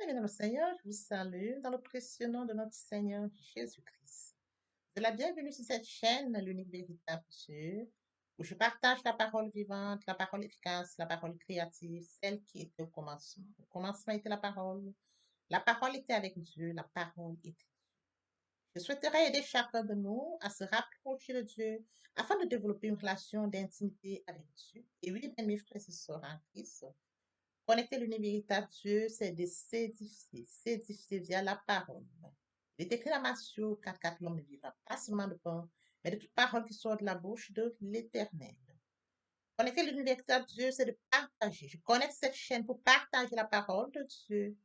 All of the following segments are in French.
Bien, dans le Seigneur, je vous salue dans le précieux nom de notre Seigneur Jésus-Christ. De la bienvenue sur cette chaîne, l'unique véritable Dieu, où je partage la parole vivante, la parole efficace, la parole créative, celle qui était au commencement. Au commencement était la parole. La parole était avec Dieu, la parole était. Je souhaiterais aider chacun de nous à se rapprocher de Dieu afin de développer une relation d'intimité avec Dieu. Et oui, bien, mes frères et sœurs en Christ, connecter l'univers véritable Dieu, c'est de s'édifier via la parole. Il est écrit dans Matthieu 4, l'homme ne vivra pas seulement de pain, mais de toute parole qui sort de la bouche de l'Éternel. Connecter l'univers véritable Dieu, c'est de partager. Je connecte cette chaîne pour partager la parole de Dieu.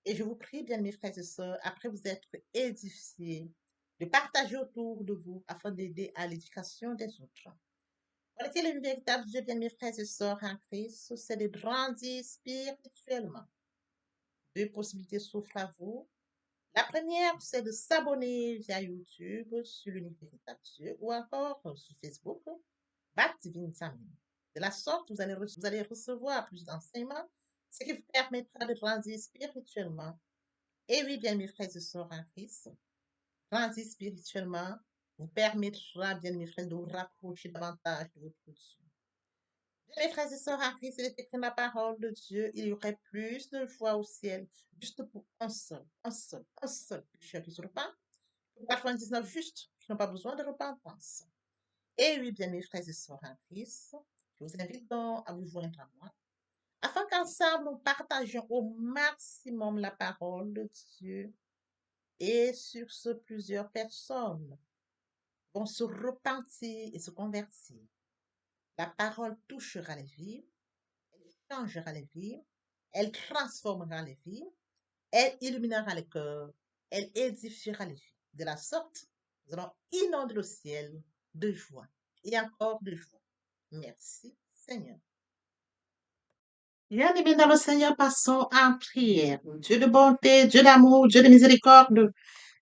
Et je vous prie, bien mes frères et sœurs, après vous être édifiés, de partager autour de vous afin d'aider à l'éducation des autres. Connecter le véritable Dieu, bien mes frères et sœurs en Christ, c'est de grandir spirituellement. Deux possibilités s'offrent à vous. La première, c'est de s'abonner via YouTube sur l'univers véritable Dieu ou encore sur Facebook, Bat Divine Family. De la sorte, vous allez recevoir plus d'enseignements, ce qui vous permettra de grandir spirituellement. Et oui, bien mes frères et sœurs en Christ, grandir spirituellement vous permettra, bien mes frères, de vous rapprocher davantage de votre Dieu. Mes frères et sœurs en Christ, il est écrit dans la parole de Dieu, il y aurait plus de joie au ciel, juste pour un seul pécheur qui se repent, pour 99 justes qui n'ont pas besoin de repentance. Et oui, bien mes frères et sœurs en Christ, je vous invite donc à vous joindre à moi, afin qu'ensemble nous partagions au maximum la parole de Dieu. Et sur ce, plusieurs personnes vont se repentir et se convertir. La parole touchera les vies, elle changera les vies, elle transformera les vies, elle illuminera les cœurs, elle édifiera les vies. De la sorte, nous allons inonder le ciel de joie et encore de joie. Merci, Seigneur. Bien-aimés dans le Seigneur, passons en prière. Dieu de bonté, Dieu d'amour, Dieu de miséricorde,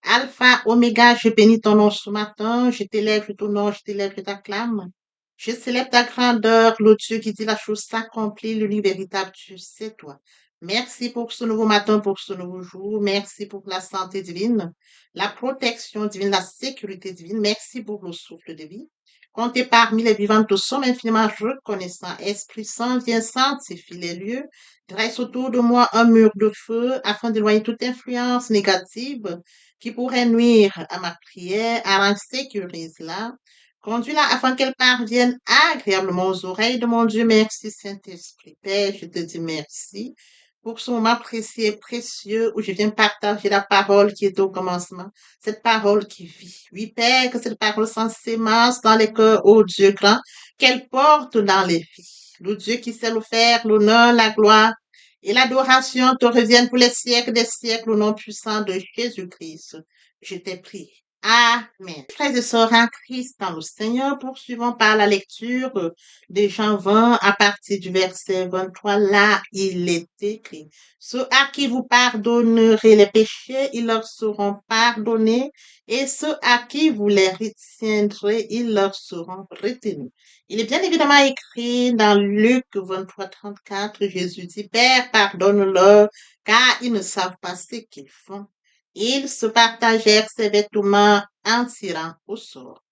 Alpha, Oméga, je bénis ton nom ce matin, je t'élève, je t'honore, je t'élève, je t'acclame. Je célèbre ta grandeur, le Dieu qui dit la chose s'accomplit, l'unique véritable Dieu, c'est toi. Merci pour ce nouveau matin, pour ce nouveau jour. Merci pour la santé divine, la protection divine, la sécurité divine. Merci pour le souffle de vie. Comptez parmi les vivants, nous sommes infiniment reconnaissants. Esprit Saint, viens sanctifier les lieux. Dresse autour de moi un mur de feu afin d'éloigner toute influence négative qui pourrait nuire à ma prière, à la sécurise-la. Conduis-la afin qu'elle parvienne agréablement aux oreilles de mon Dieu. Merci, Saint-Esprit. Père, je te dis merci pour ce moment précieux et précieux où je viens partager la parole qui est au commencement, cette parole qui vit. Oui, Père, que cette parole s'ensémence dans les cœurs, ô Dieu grand, qu'elle porte dans les vies. Le Dieu qui sait le faire, l'honneur, la gloire et l'adoration te reviennent pour les siècles des siècles au nom puissant de Jésus-Christ. Je t'ai prié. Amen. Frères et sœurs en Christ dans le Seigneur, poursuivons par la lecture de Jean 20 à partir du verset 23. Là, il est écrit, ceux à qui vous pardonnerez les péchés, ils leur seront pardonnés, et ceux à qui vous les retiendrez, ils leur seront retenus. Il est bien évidemment écrit dans Luc 23, 34, Jésus dit, Père, pardonne-leur, car ils ne savent pas ce qu'ils font. Ils se partagèrent ses vêtements en tirant au sort.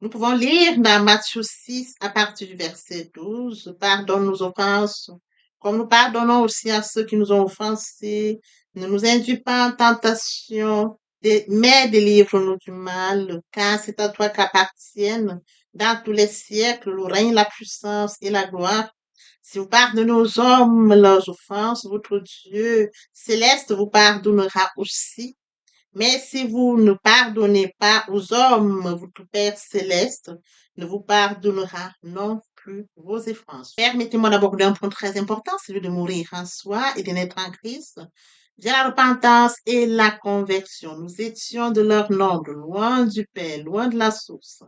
Nous pouvons lire dans Matthieu 6 à partir du verset 12, pardonne nos offenses, comme nous pardonnons aussi à ceux qui nous ont offensés. Ne nous induis pas en tentation, mais délivre-nous du mal, car c'est à toi qu'appartiennent dans tous les siècles le règne, la puissance et la gloire. Si vous pardonnez aux hommes leurs offenses, votre Dieu céleste vous pardonnera aussi. Mais si vous ne pardonnez pas aux hommes, votre Père céleste ne vous pardonnera non plus vos offenses. Permettez-moi d'aborder un point très important, celui de mourir en soi et de naître en Christ. Via la repentance et la conversion, nous étions de leur nombre, loin du Père, loin de la source,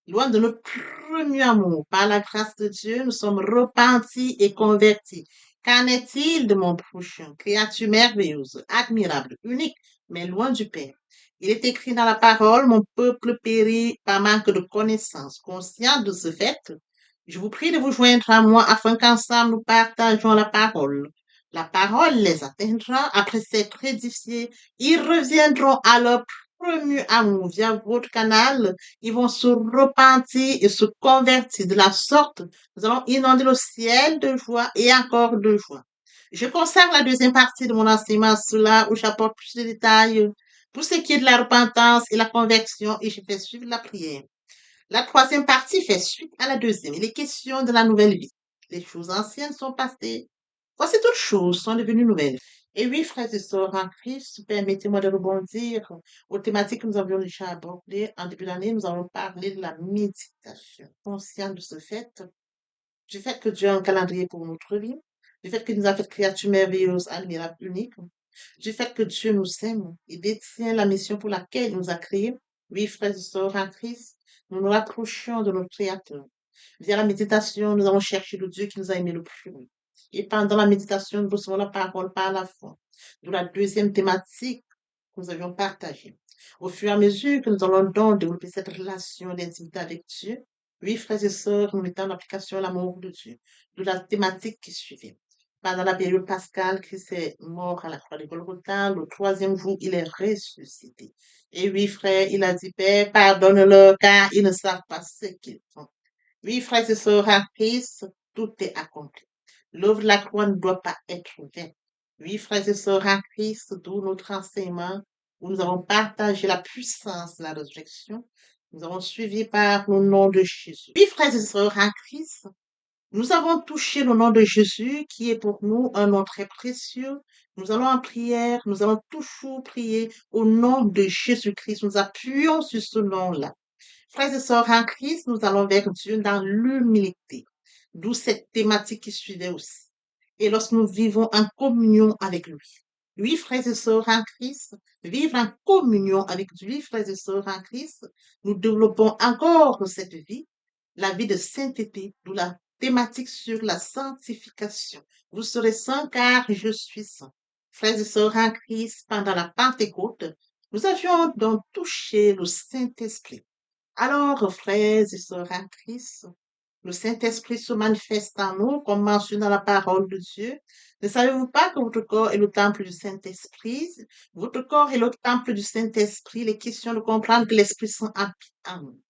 loin de notre premier amour. Par la grâce de Dieu, nous sommes repentis et convertis. Qu'en est-il de mon prochain? Créature merveilleuse, admirable, unique, mais loin du Père. Il est écrit dans la parole, mon peuple périt par manque de connaissance. Conscient de ce fait, je vous prie de vous joindre à moi afin qu'ensemble nous partageons la parole. La parole les atteindra après s'être édifiés. Ils reviendront à leur premier amour via votre canal. Ils vont se repentir et se convertir. De la sorte, nous allons inonder le ciel de joie et encore de joie. Je consacre la deuxième partie de mon enseignement à cela où j'apporte plus de détails pour ce qui est de la repentance et la conversion et je fais suivre la prière. La troisième partie fait suite à la deuxième. Il est question de la nouvelle vie. Les choses anciennes sont passées. Voici toutes choses sont devenues nouvelles. Et oui, frères et sœurs en Christ, permettez-moi de rebondir aux thématiques que nous avions déjà abordées. En début d'année, nous avons parlé de la méditation. Conscient de ce fait, du fait que Dieu a un calendrier pour notre vie, du fait qu'il nous a fait créatures merveilleuses, admirables, uniques, du fait que Dieu nous aime et détient la mission pour laquelle il nous a créés. Oui, frères et sœurs en Christ, nous nous rapprochons de notre Créateur. Via la méditation, nous allons chercher le Dieu qui nous a aimés le plus. Et pendant la méditation, nous recevons la parole par la foi. De la deuxième thématique que nous avions partagée. Au fur et à mesure que nous allons donc développer cette relation d'intimité avec Dieu, oui, frères et sœurs, nous mettons en application l'amour de Dieu. De la thématique qui suivait. Pendant la période pascale, Christ est mort à la croix de Golgotha. Le troisième jour, il est ressuscité. Et oui, frère, il a dit, Père, pardonne-leur car ils ne savent pas ce qu'ils font. Oui, frères et sœurs en Christ, tout est accompli. L'œuvre de la croix ne doit pas être vaine. Oui, frères et sœurs en Christ, d'où notre enseignement, où nous avons partagé la puissance de la résurrection. Nous avons suivi par le nom de Jésus. Oui, frères et sœurs en Christ, nous avons touché le nom de Jésus, qui est pour nous un nom très précieux. Nous allons en prière, nous allons toujours prier au nom de Jésus-Christ. Nous appuyons sur ce nom-là. Frères et sœurs en Christ, nous allons vers Dieu dans l'humilité, d'où cette thématique qui suivait aussi. Et lorsque nous vivons en communion avec lui. Oui, frères et sœurs en Christ, vivre en communion avec lui, frères et sœurs en Christ, nous développons encore cette vie, la vie de sainteté, d'où la thématique sur la sanctification. Vous serez saints car je suis saint. Frères et sœurs en Christ, pendant la Pentecôte, nous avions donc touché le Saint-Esprit. Alors, frères et sœurs en Christ, le Saint-Esprit se manifeste en nous, comme mentionné dans la parole de Dieu. Ne savez-vous pas que votre corps est le temple du Saint-Esprit? Votre corps est le temple du Saint-Esprit. Il est question de comprendre que l'Esprit Saint habite en nous.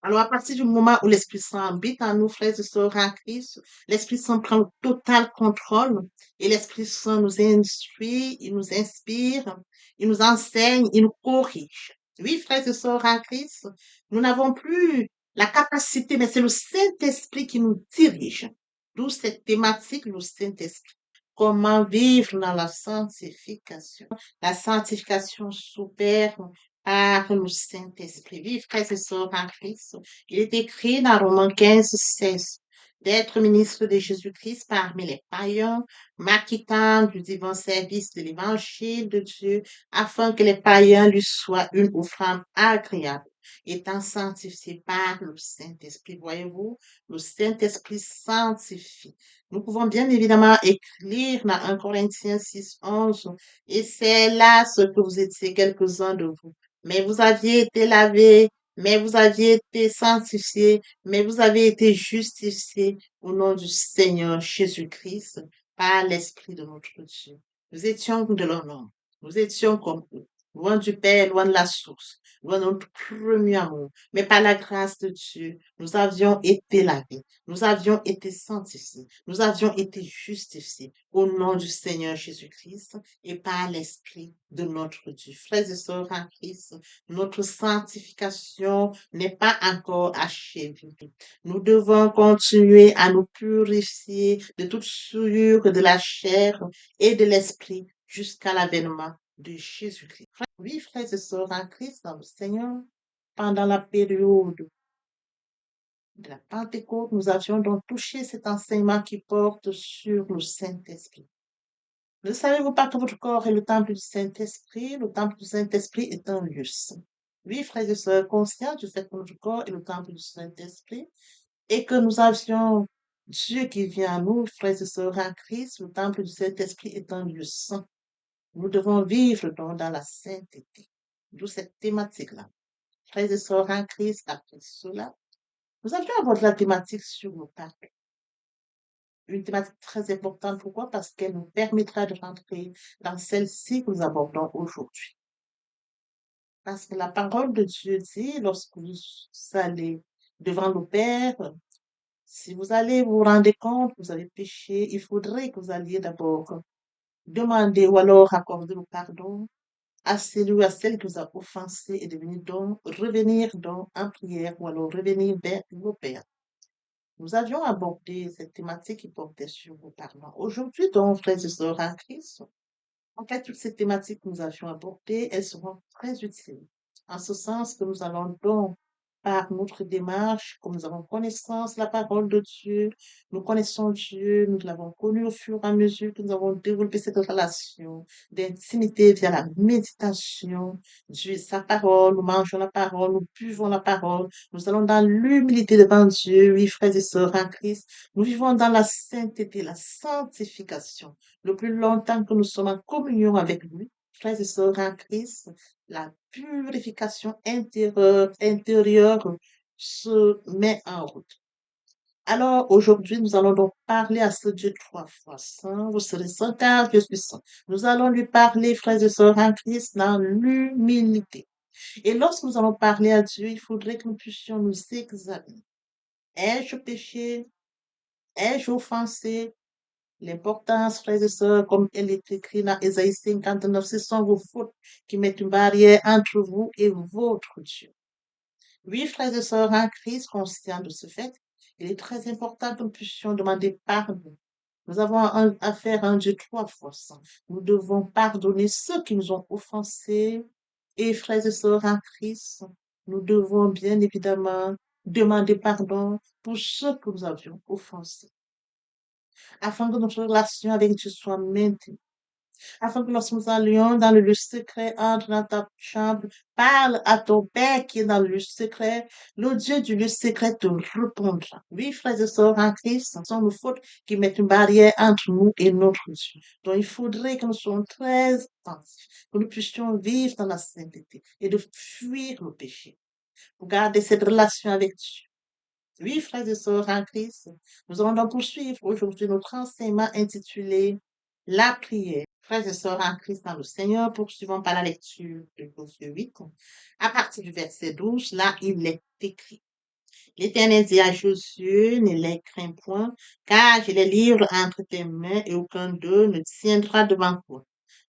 Alors, à partir du moment où l'Esprit Saint habite en nous, frères et sœurs en Christ, l'Esprit Saint prend le total contrôle et l'Esprit Saint nous instruit, il nous inspire, il nous enseigne, il nous corrige. Oui, frères et sœurs en Christ, nous n'avons plus la capacité, mais c'est le Saint-Esprit qui nous dirige. D'où cette thématique, le Saint-Esprit. Comment vivre dans la sanctification. La sanctification s'opère par le Saint-Esprit. Oui, frères et sœurs en Christ. Il est écrit dans Romains 15, 16, d'être ministre de Jésus-Christ parmi les païens, m'acquittant du divin service de l'évangile de Dieu, afin que les païens lui soient une offrande agréable, étant sanctifiés par le Saint-Esprit. Voyez-vous, le Saint-Esprit sanctifie. Nous pouvons bien évidemment écrire dans 1 Corinthiens 6, 11, et c'est là ce que vous étiez quelques-uns de vous. Mais vous aviez été lavés, mais vous aviez été sanctifiés, mais vous avez été justifiés au nom du Seigneur Jésus-Christ par l'Esprit de notre Dieu. Nous étions de leur nom. Nous étions comme eux, loin du Père, loin de la source, loin de notre premier amour. Mais par la grâce de Dieu, nous avions été lavés, nous avions été sanctifiés, nous avions été justifiés au nom du Seigneur Jésus-Christ et par l'Esprit de notre Dieu. Frères et sœurs en Christ, notre sanctification n'est pas encore achevée. Nous devons continuer à nous purifier de toute souillure de la chair et de l'esprit jusqu'à l'avènement de Jésus-Christ. Oui, frères et sœurs en Christ, dans le Seigneur, pendant la période de la Pentecôte, nous avions donc touché cet enseignement qui porte sur le Saint-Esprit. Ne savez-vous pas que votre corps est le temple du Saint-Esprit? Le temple du Saint-Esprit est un lieu saint. Oui, frères et sœurs, conscients du fait que notre corps est le temple du Saint-Esprit et que nous avions Dieu qui vient à nous, frères et sœurs en Christ, le temple du Saint-Esprit est un lieu saint. Nous devons vivre donc dans la sainteté. D'où cette thématique-là. Frères et sœurs en Christ, après cela, nous avions abordé la thématique sur le pardon. une thématique très importante. Pourquoi? Parce qu'elle nous permettra de rentrer dans celle-ci que nous abordons aujourd'hui. Parce que la parole de Dieu dit, lorsque vous allez devant le Père, si vous allez vous rendre compte que vous avez péché, il faudrait que vous alliez d'abord demander ou alors accorder le pardon à celui ou à celle qui vous a offensé et de venir donc revenir donc en prière ou alors revenir vers le Père. Nous avions abordé cette thématique qui portait sur le pardon. Aujourd'hui, donc, frères et sœurs en Christ, en fait, toutes ces thématiques que nous avions abordées, elles seront très utiles. En ce sens que nous allons donc, par notre démarche, comme nous avons connaissance de la parole de Dieu, nous connaissons Dieu, nous l'avons connu au fur et à mesure que nous avons développé cette relation d'intimité via la méditation de sa parole, nous mangeons la parole, nous buvons la parole, nous allons dans l'humilité devant Dieu, oui, frères et sœurs en Christ, nous vivons dans la sainteté, la sanctification le plus longtemps que nous sommes en communion avec lui, frères et sœurs en Christ, la purification intérieure se met en route. Alors, aujourd'hui, nous allons donc parler à ce Dieu trois fois saint. Vous serez saint car je suis saint. Nous allons lui parler, frères et sœurs en Christ, dans l'humilité. Et lorsque nous allons parler à Dieu, il faudrait que nous puissions nous examiner. Ai-je péché? Ai-je offensé? L'importance, frères et sœurs, comme elle est écrite dans Ésaïe 59, ce sont vos fautes qui mettent une barrière entre vous et votre Dieu. Oui, frères et sœurs en Christ, conscients de ce fait, il est très important que nous puissions demander pardon. Nous avons affaire à un Dieu trois fois saint. Nous devons pardonner ceux qui nous ont offensés. Et frères et sœurs en Christ, nous devons bien évidemment demander pardon pour ceux que nous avions offensés afin que notre relation avec Dieu soit maintenue, afin que lorsque nous allions dans le lieu secret, entre dans ta chambre, parle à ton Père qui est dans le lieu secret, le Dieu du lieu secret te répondra. Oui, frères et sœurs en Christ, ce sont nos fautes qui mettent une barrière entre nous et notre Dieu. Donc, il faudrait que nous soyons très attentifs, que nous puissions vivre dans la sainteté et de fuir le péché, pour garder cette relation avec Dieu. Oui, frères et sœurs en Christ, nous allons donc poursuivre aujourd'hui notre enseignement intitulé La prière. Frères et sœurs en Christ dans le Seigneur, poursuivons par la lecture de Josué 8. À partir du verset 12, là, il est écrit. L'Éternel dit à Josué, ne les crains point, car je les livre entre tes mains et aucun d'eux ne tiendra devant toi.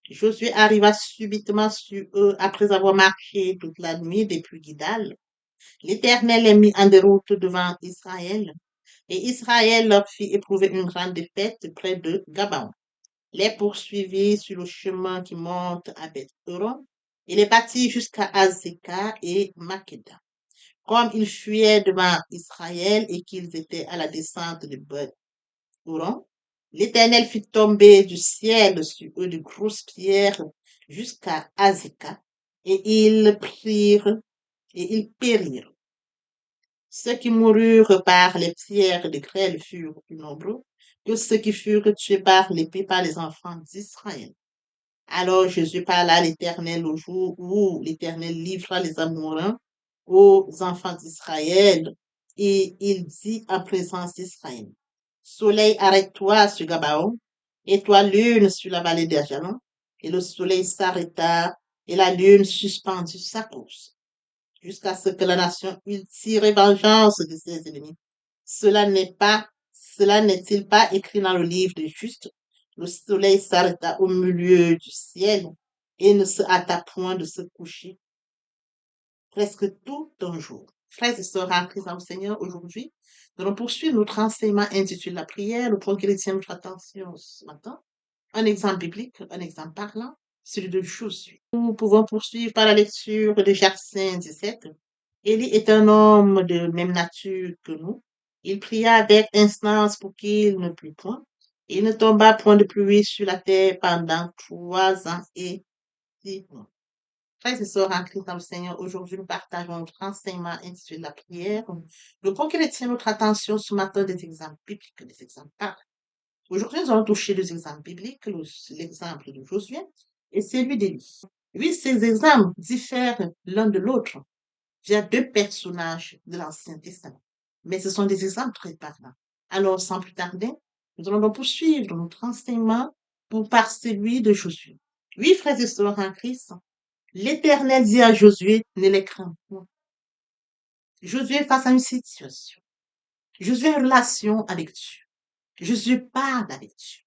Josué arriva subitement sur eux après avoir marché toute la nuit depuis Guidal. L'Éternel les mit en déroute devant Israël, et Israël leur fit éprouver une grande défaite près de Gabaon. Les poursuivit sur le chemin qui monte à Beth-Horon, et les battit jusqu'à Azekah et Makeda. Comme ils fuyaient devant Israël et qu'ils étaient à la descente de Beth-Horon, l'Éternel fit tomber du ciel sur eux de grosses pierres jusqu'à Azekah, et ils périrent. Ceux qui moururent par les pierres de grêle furent plus nombreux que ceux qui furent tués par l'épée par les enfants d'Israël. Alors Jésus parla à l'Éternel au jour où l'Éternel livra les Amoréens aux enfants d'Israël, et il dit en présence d'Israël, Soleil, arrête-toi sur Gabaon, et toi, lune, sur la vallée d'Ajalon. Et le soleil s'arrêta, et la lune suspendit sa course jusqu'à ce que la nation eût tiré vengeance de ses ennemis. Cela n'est-il pas écrit dans le livre des justes? Le soleil s'arrêta au milieu du ciel et ne se hâta point de se coucher presque tout un jour. Frères et sœurs en Christ dans le Seigneur, aujourd'hui, nous allons poursuivre notre enseignement intitulé La prière, le point qui retient notre attention ce matin. Un exemple biblique, un exemple parlant, celui de Josué. Nous pouvons poursuivre par la lecture de Jacques 5, 17. Élie est un homme de même nature que nous. Il pria avec instance pour qu'il ne plût point. Il ne tomba point de pluie sur la terre pendant 3 ans et 6 mois. Frères et sœurs en Christ dans le Seigneur, aujourd'hui nous partageons notre enseignement intitulé La prière. Le point qui retient notre attention ce matin des exemples bibliques, des exemples parlants. Aujourd'hui, nous allons toucher deux exemples bibliques, l'exemple de Josué et celui d'Élie. Oui, ces exemples diffèrent l'un de l'autre via deux personnages de l'Ancien Testament, mais ce sont des exemples très parlants. Alors, sans plus tarder, Nous allons donc poursuivre notre enseignement par celui de Josué. Oui, frères et sœurs en Christ, l'Éternel dit à Josué, ne les crains point. Josué est face à une situation. Josué a une relation avec Dieu. Josué parle avec Dieu.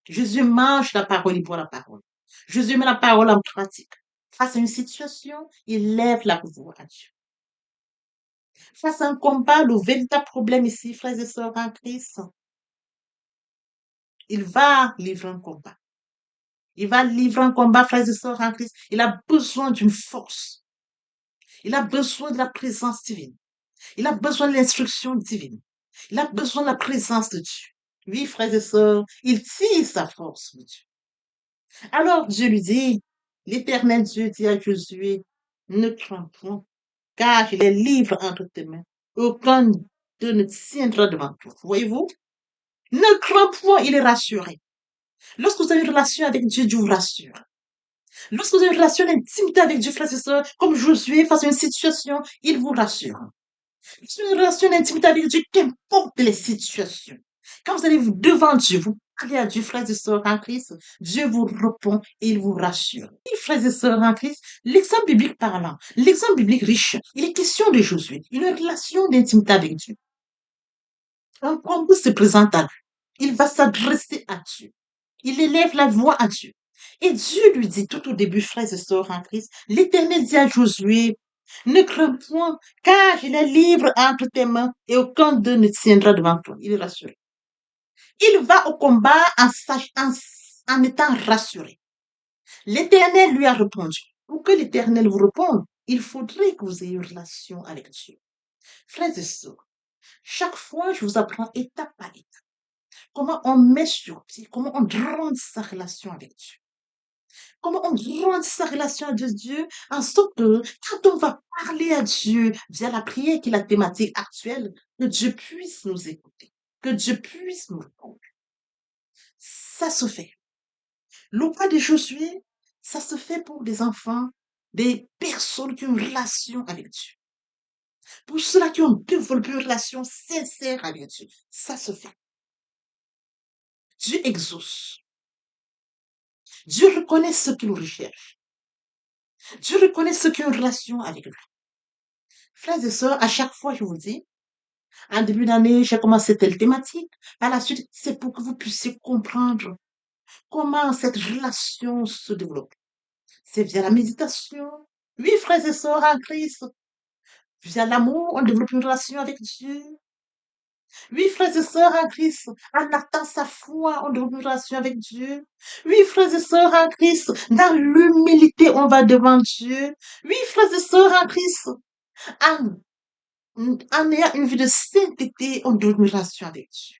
Josué mange la parole, il boit la parole. Josué met la parole en pratique. Face à une situation, il lève la voix à Dieu. Face à un combat, le véritable problème ici, frères et sœurs en Christ, il va livrer un combat. Il va livrer un combat, frères et sœurs en Christ. Il a besoin d'une force. Il a besoin de la présence divine. Il a besoin de l'instruction divine. Il a besoin de la présence de Dieu. Oui, frères et sœurs, il tire sa force de Dieu. Alors Dieu lui dit, l'Éternel Dieu dit à Josué, ne crains point, car je les livre entre tes mains. Aucun d'eux ne tiendra devant toi. Voyez-vous? Ne crains point, il est rassuré. Lorsque vous avez une relation avec Dieu, Dieu vous rassure. Lorsque vous avez une relation d'intimité avec Dieu, frères et sœurs, comme Josué face à une situation, il vous rassure. Lorsque vous avez une relation d'intimité avec Dieu, qu'importe les situations. Quand vous allez devant Dieu, vous criez à Dieu, frères et sœurs en Christ, Dieu vous répond et il vous rassure. Et frères et sœurs en Christ, l'exemple biblique parlant, l'exemple biblique riche, il est question de Josué, une relation d'intimité avec Dieu. Un combat se présente à lui. Il va s'adresser à Dieu. Il élève la voix à Dieu. Et Dieu lui dit tout au début, frères et sœurs en Christ, l'Éternel dit à Josué, ne crains point, car je les livre entre tes mains et aucun d'eux ne tiendra devant toi. Il est rassuré. Il va au combat en étant rassuré. L'Éternel lui a répondu. Pour que l'Éternel vous réponde, il faudrait que vous ayez une relation avec Dieu. Frères et sœurs, chaque fois, je vous apprends étape par étape comment on met sur pied, comment on grandit sa relation avec Dieu. Comment on grandit sa relation avec Dieu en sorte que quand on va parler à Dieu via la prière qui est la thématique actuelle, que Dieu puisse nous écouter, que Dieu puisse nous répondre. Ça se fait. Le pas de Josué, ça se fait pour des enfants, des personnes qui ont une relation avec Dieu. Pour ceux-là qui ont développé une relation sincère avec Dieu, ça se fait. Dieu exauce. Dieu reconnaît ceux qui le recherchent. Dieu reconnaît ceux qui ont une relation avec lui. Frères et sœurs, à chaque fois, je vous dis, en début d'année, j'ai commencé telle thématique. À la suite, c'est pour que vous puissiez comprendre comment cette relation se développe. C'est via la méditation. Oui, frères et sœurs en Christ. Via l'amour, on développe une relation avec Dieu. Oui, frères et sœurs en Christ, en actant sa foi, on développe une relation avec Dieu. Oui, frères et sœurs en Christ, dans l'humilité, on va devant Dieu. Oui, frères et sœurs en Christ, en ayant une vie de sainteté, on développe une relation avec Dieu.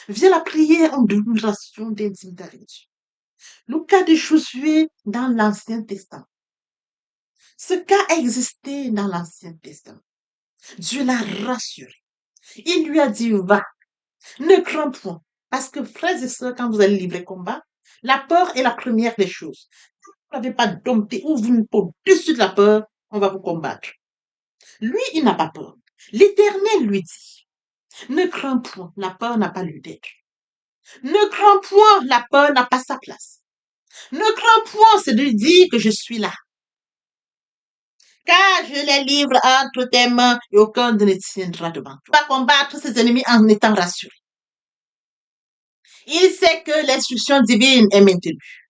Via la prière, on développe une relation d'intimité avec Dieu. Le cas de Josué dans l'Ancien Testament. Ce cas existait dans l'Ancien Testament. Dieu l'a rassuré. Il lui a dit, va, ne crains point. Parce que, frères et sœurs, quand vous allez livrer combat, la peur est la première des choses. Si vous n'avez pas dompté ou vous n'êtes pas au-dessus de la peur, on va vous combattre. Lui, il n'a pas peur. L'Éternel lui dit, ne crains point, la peur n'a pas lieu d'être. Ne crains point, la peur n'a pas sa place. Ne crains point, c'est de dire que je suis là. Car je les livre entre tes mains et aucun ne tiendra devant toi. Il va combattre ses ennemis en étant rassuré. Il sait que l'instruction divine est maintenue.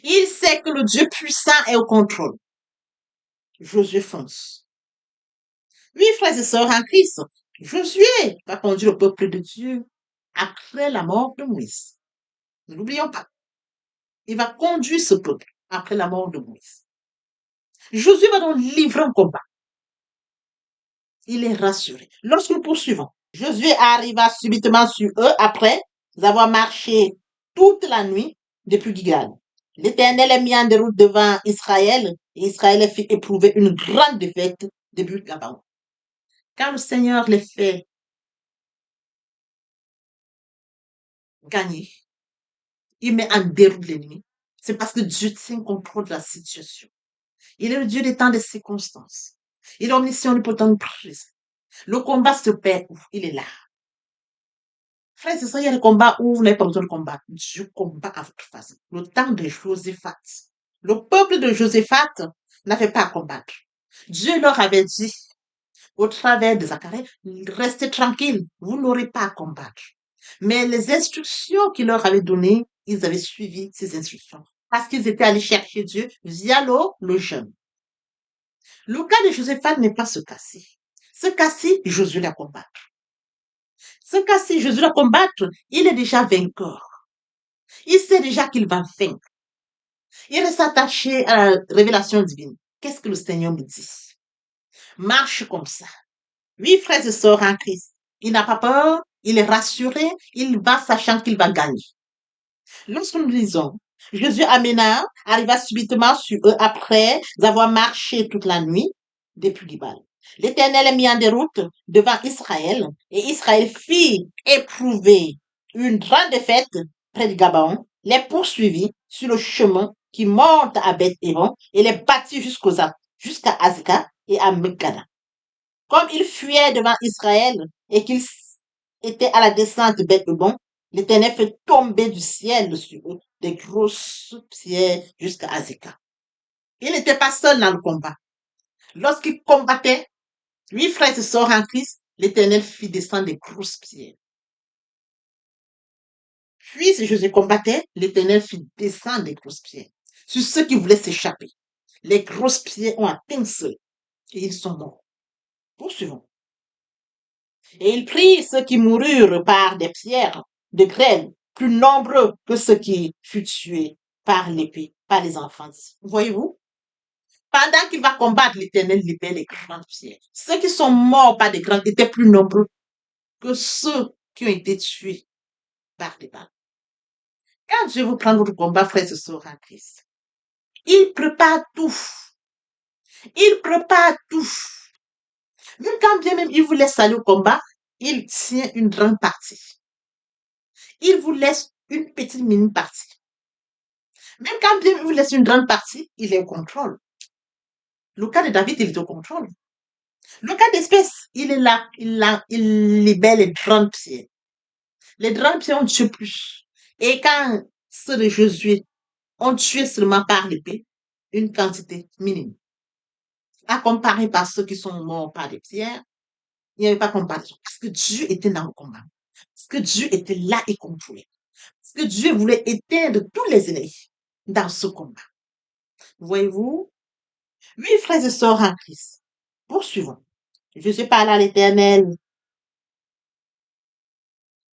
Il sait que le Dieu puissant est au contrôle. Josué fonce. Oui, frères et sœurs en Christ, Josué va conduire le peuple de Dieu après la mort de Moïse. Ne l'oublions pas. Il va conduire ce peuple après la mort de Moïse. Josué va donc livrer un combat. Il est rassuré. Lorsque nous poursuivons, Josué arriva subitement sur eux après avoir marché toute la nuit depuis Gilgal. L'Éternel est mis en déroute devant Israël et Israël fit éprouver une grande défaite depuis Gabaon. Quand le Seigneur les fait gagner, il met en déroute l'ennemi. C'est parce que Dieu tient contrôle de la situation. Il est le Dieu des temps des circonstances. Il est omniscient, omnipotent, présent. Le combat se perd où il est là. Frère, c'est ça, il y a des combats où vous n'avez pas besoin de combattre. Dieu combat à votre face. Le temps de Joséphat. Le peuple de Joséphat n'avait pas à combattre. Dieu leur avait dit, au travers de Zacharie, restez tranquilles, vous n'aurez pas à combattre. Mais les instructions qu'il leur avait données, ils avaient suivi ces instructions. Parce qu'ils étaient allés chercher Dieu via le jeûne. Le cas de Joséphat n'est pas ce cas-ci. Ce cas-ci, Josué l'a combattre. Ce cas-ci, Josué l'a combattre, il est déjà vainqueur. Il sait déjà qu'il va vaincre. Il reste attaché à la révélation divine. Qu'est-ce que le Seigneur me dit? Marche comme ça. Oui, frères et sœurs en Christ. Il n'a pas peur, il est rassuré, il va sachant qu'il va gagner. Lorsque nous lisons, Jésus amena, arriva subitement sur eux après avoir marché toute la nuit depuis Gibal. L'Éternel mit en déroute devant Israël, et Israël fit éprouver une grande défaite près de Gabaon, les poursuivit sur le chemin qui monte à Beth-Héron et les battit jusqu'à Azeka et à Megada. Comme ils fuyaient devant Israël et qu'ils étaient à la descente de Beth-Hébon, l'Éternel fait tomber du ciel sur eux des grosses pierres jusqu'à Azeka. Il n'était pas seul dans le combat. Lorsqu'il combattait, 8 frères et sœurs en Christ, l'Éternel fit descendre des grosses pierres. Puis, si Jésus combattait, l'Éternel fit descendre des grosses pierres sur ceux qui voulaient s'échapper. Les grosses pierres ont atteint ceux et ils sont morts. Poursuivons. Et il prit ceux qui moururent par des pierres de grêle, plus nombreux que ceux qui furent tués par l'épée, par les enfants. Voyez-vous? Pendant qu'il va combattre, l'Éternel libère les grandes pierres. Ceux qui sont morts par des grandes étaient plus nombreux que ceux qui ont été tués par des balles. Quand Dieu vous prend votre combat, frères et sœurs en Christ, il prépare tout. Il prépare tout. Même quand bien même il vous laisse aller au combat, il tient une grande partie. Il vous laisse une petite mini partie. Même quand bien il vous laisse une grande partie, il est au contrôle. Le cas de David, il est au contrôle. Le cas d'espèce, il est là, il libère les grandes pierres. Les grandes pierres ont tué plus. Et quand ceux de Josué ont tué seulement par l'épée, une quantité minime. À comparer par ceux qui sont morts par des pierres, il n'y avait pas comparaison. Parce que Dieu était dans le combat. Parce que Dieu était là et contrôlait. Parce que Dieu voulait éteindre tous les ennemis dans ce combat. Voyez-vous? Oui, frères et sœurs en Christ. Poursuivons. Jésus parle à l'Éternel.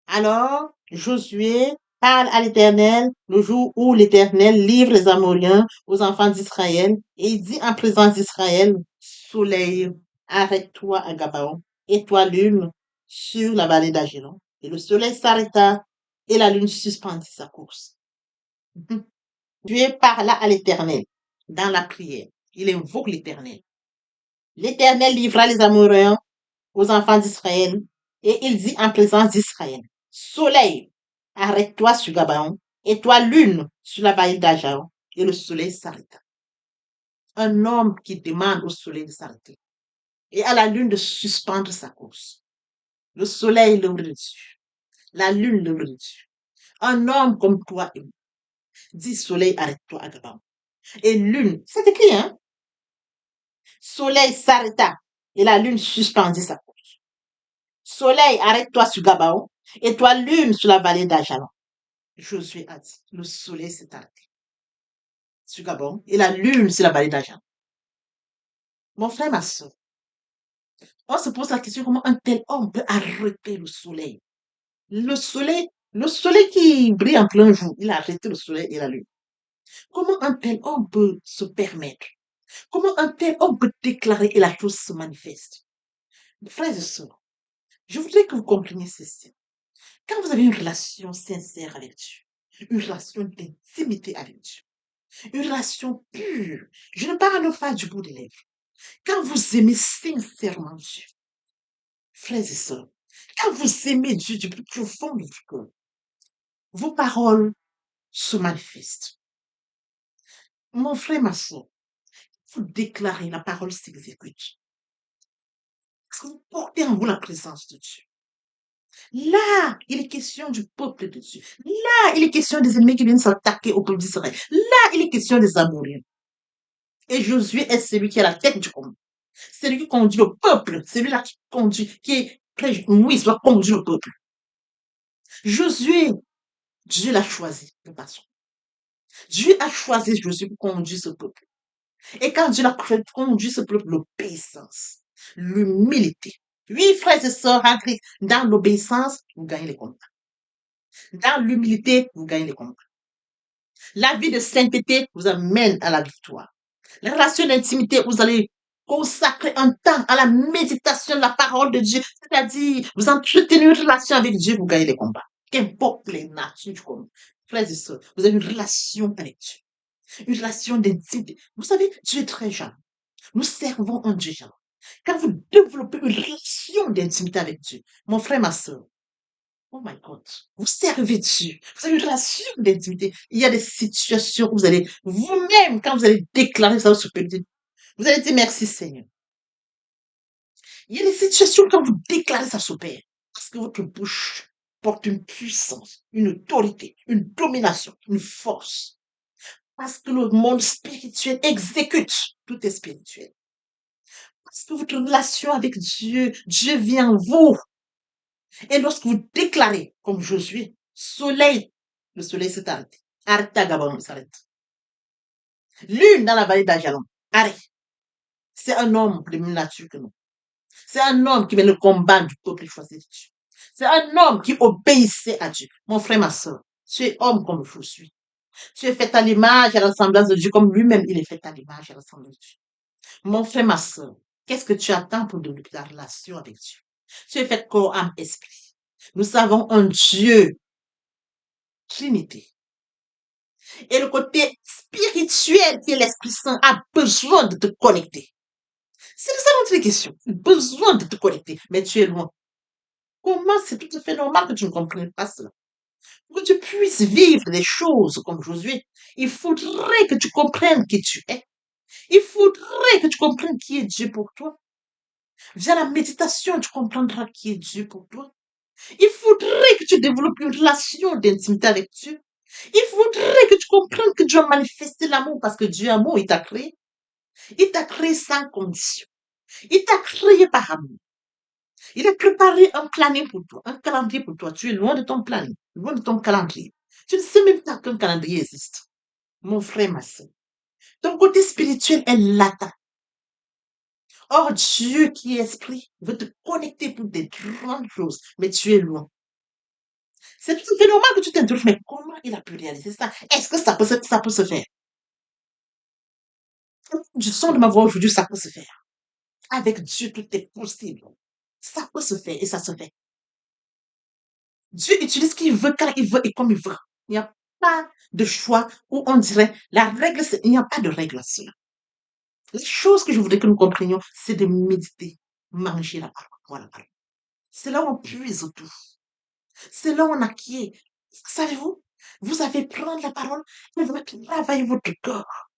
Alors, Josué parle à l'Éternel le jour où l'Éternel livre les Amoréens aux enfants d'Israël et il dit en présence d'Israël, Soleil, arrête-toi à Gabaon et toi lune sur la vallée d'Agélon. Et le soleil s'arrêta et la lune suspendit sa course. Dieu parla à l'Éternel dans la prière. Il invoque l'Éternel. L'Éternel livra les Amoréens aux enfants d'Israël et il dit en présence d'Israël, Soleil, arrête-toi sur Gabaon et toi lune sur la vallée d'Ajaon. Et le soleil s'arrêta. Un homme qui demande au soleil de s'arrêter et à la lune de suspendre sa course. Le soleil le dessus, la lune le dessus. Un homme comme toi et moi dit soleil, arrête-toi à Gabaon. Et lune, c'est écrit, hein? Soleil s'arrêta et la lune suspendit sa course. Soleil, arrête-toi sur Gabaon et toi lune sur la vallée d'Ajalon. Josué a dit, le soleil s'est arrêté sur Gabon et la lune sur la vallée d'Ajalon. Mon frère, ma soeur, on se pose la question comment un tel homme peut arrêter le soleil. Le soleil qui brille en plein jour, il a arrêté le soleil et la lune. Comment un tel homme peut se permettre? Comment un tel homme peut déclarer et la chose se manifeste? Frères et sœurs, je voudrais que vous compreniez ceci. Quand vous avez une relation sincère avec Dieu, une relation d'intimité avec Dieu, une relation pure, je ne parle pas du bout des lèvres. Quand vous aimez sincèrement Dieu, frères et sœurs, quand vous aimez Dieu du plus profond de votre cœur, vos paroles se manifestent. Mon frère, ma soeur, vous déclarez, la parole s'exécute. Parce que vous portez en vous la présence de Dieu. Là, il est question du peuple de Dieu. Là, il est question des ennemis qui viennent s'attaquer au peuple d'Israël. Là, il est question des Amouriens. Et Josué est celui qui est à la tête du combat. C'est lui qui conduit le peuple. C'est lui-là qui conduit, qui est Moïse doit conduire le peuple. Josué, Dieu l'a choisi de façon. Dieu a choisi Josué pour conduire ce peuple. Et quand Dieu l'a conduit ce peuple, l'obéissance, l'humilité. Oui, frères et sœurs, dans l'obéissance, vous gagnez les combats. Dans l'humilité, vous gagnez les combats. La vie de sainteté vous amène à la victoire. La relation d'intimité, vous allez consacrer un temps à la méditation de la parole de Dieu, c'est-à-dire vous entretenez une relation avec Dieu, vous gagnez les combats. Qu'importe les natures du combat. Frères et sœurs, vous avez une relation avec Dieu, une relation d'intimité. Vous savez, Dieu est très jeune. Nous servons un Dieu jeune. Quand vous développez une relation d'intimité avec Dieu, mon frère, ma soeur, oh my God, vous servez Dieu. Vous avez une relation d'intimité. Il y a des situations où vous allez, vous-même, quand vous allez déclarer ça au Super-Dieu, vous allez dire merci Seigneur. Il y a des situations quand vous déclarez ça au Père, parce que votre bouche porte une puissance, une autorité, une domination, une force. Parce que le monde spirituel exécute. Tout est spirituel. Parce que votre relation avec Dieu, Dieu vient en vous. Et lorsque vous déclarez, comme Josué, soleil, le soleil s'est arrêté. Arrête ta Gabon, s'arrête. Lune dans la vallée d'Ajalon, arrête. C'est un homme de même nature que nous. C'est un homme qui met le combat du peuple choisi de Dieu. C'est un homme qui obéissait à Dieu. Mon frère, ma soeur, tu es homme comme je suis. Tu es fait à l'image et à l'assemblage de Dieu, comme lui-même il est fait à l'image et à l'assemblage de Dieu. Mon frère, ma soeur, qu'est-ce que tu attends pour développer ta relation avec Dieu? Tu es fait corps, âme, esprit. Nous savons un Dieu, Trinité. Et le côté spirituel qui est l'Esprit Saint a besoin de te connecter. C'est ça notre question. Besoin de te connecter, mais tu es loin. Comment c'est tout à fait normal que tu ne comprennes pas cela? Pour que tu puisses vivre des choses comme Josué, il faudrait que tu comprennes qui tu es. Il faudrait que tu comprennes qui est Dieu pour toi. Via la méditation, tu comprendras qui est Dieu pour toi. Il faudrait que tu développes une relation d'intimité avec Dieu. Il faudrait que tu comprennes que Dieu a manifesté l'amour parce que Dieu est amour, il t'a créé. Il t'a créé sans condition. Il t'a créé par amour. Il a préparé un planning pour toi, un calendrier pour toi. Tu es loin de ton planning, loin de ton calendrier. Tu ne sais même pas qu'un calendrier existe. Mon frère, ma soeur. Ton côté spirituel est latent. Or, Dieu qui est esprit veut te connecter pour des grandes choses, mais tu es loin. C'est tout à fait normal que tu t'interroges, mais comment il a pu réaliser ça? Est-ce que ça peut se faire? Du son de ma voix aujourd'hui, ça peut se faire. Avec Dieu, tout est possible. Ça peut se faire et ça se fait. Dieu utilise ce qu'il veut, quand il veut et comme il veut. Il n'y a pas de choix où on dirait la règle, il n'y a pas de règle à cela. Les choses que je voudrais que nous comprenions, c'est de méditer, manger la parole. Voilà. C'est là où on puise tout. C'est là où on acquiert. Savez-vous, vous allez prendre la parole, elle va travailler votre corps.